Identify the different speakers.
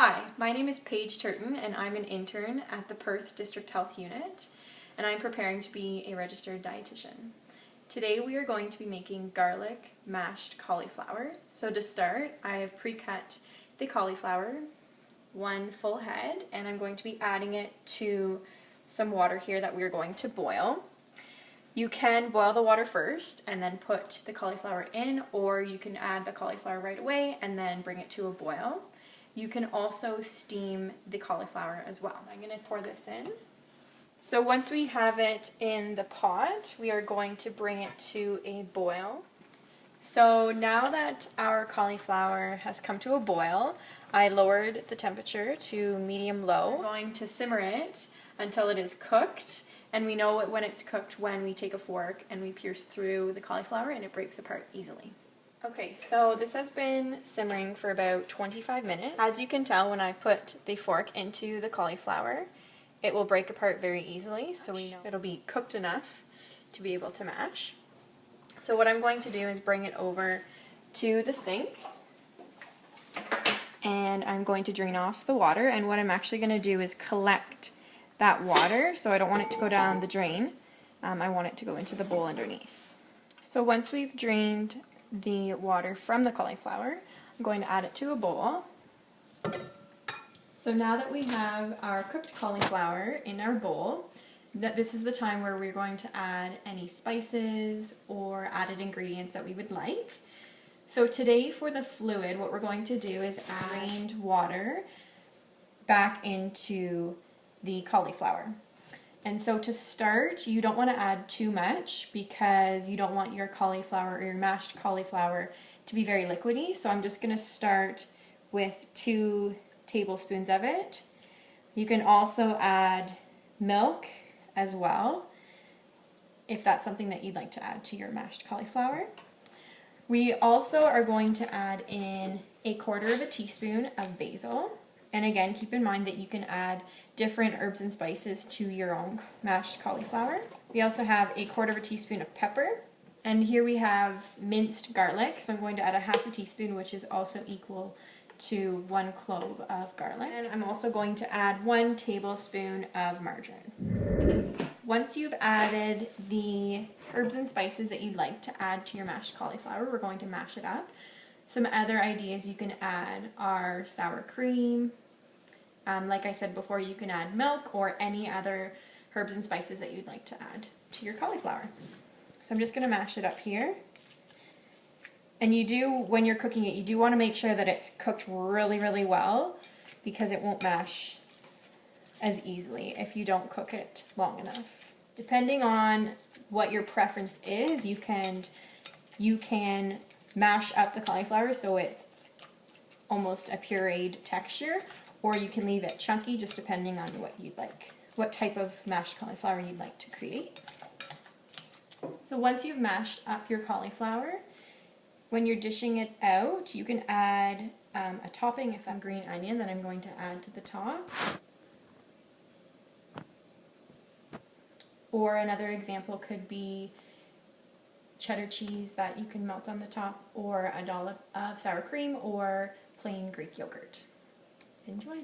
Speaker 1: Hi, my name is Paige Turton and I'm an intern at the Perth District Health Unit and I'm preparing to be a registered dietitian. Today we are going to be making garlic mashed cauliflower. So to start, I have pre-cut the cauliflower, one full head, and I'm going to be adding it to some water here that we're going to boil. You can boil the water first and then put the cauliflower in, or you can add the cauliflower right away and then bring it to a boil. You can also steam the cauliflower as well. I'm going to pour this in. So once we have it in the pot, we are going to bring it to a boil. So now that our cauliflower has come to a boil, I lowered the temperature to medium-low. We're going to simmer it until it is cooked, and we know when it's cooked when we take a fork and we pierce through the cauliflower and it breaks apart easily. Okay, so this has been simmering for about 25 minutes. As you can tell, when I put the fork into the cauliflower, it will break apart very easily, so we know it'll be cooked enough to be able to mash. So what I'm going to do is bring it over to the sink, and I'm going to drain off the water, and what I'm actually going to do is collect that water, so I don't want it to go down the drain. I want it to go into the bowl underneath. So once we've drained the water from the cauliflower, I'm going to add it to a bowl. So now that we have our cooked cauliflower in our bowl, this is the time where we're going to add any spices or added ingredients that we would like. So today for the fluid, what we're going to do is add water back into the cauliflower. And so to start, you don't want to add too much because you don't want your cauliflower or your mashed cauliflower to be very liquidy. So I'm just going to start with 2 tablespoons of it. You can also add milk as well, if that's something that you'd like to add to your mashed cauliflower. We also are going to add in 1/4 teaspoon of basil. And again, keep in mind that you can add different herbs and spices to your own mashed cauliflower. We also have 1/4 teaspoon of pepper. And here we have minced garlic. So I'm going to add 1/2 teaspoon, which is also equal to 1 clove of garlic. And I'm also going to add 1 tablespoon of margarine. Once you've added the herbs and spices that you'd like to add to your mashed cauliflower, we're going to mash it up. Some other ideas you can add are sour cream. Like I said before, you can add milk or any other herbs and spices that you'd like to add to your cauliflower. So I'm just going to mash it up here. And you do, when you're cooking it, you do want to make sure that it's cooked really, really well, because it won't mash as easily if you don't cook it long enough. Depending on what your preference is, you can mash up the cauliflower so it's almost a pureed texture, or you can leave it chunky, just depending on what you'd like, what type of mashed cauliflower you'd like to create. So once you've mashed up your cauliflower, when you're dishing it out, you can add a topping of some green onion that I'm going to add to the top. Or another example could be cheddar cheese that you can melt on the top, or a dollop of sour cream, or plain Greek yogurt. Enjoy!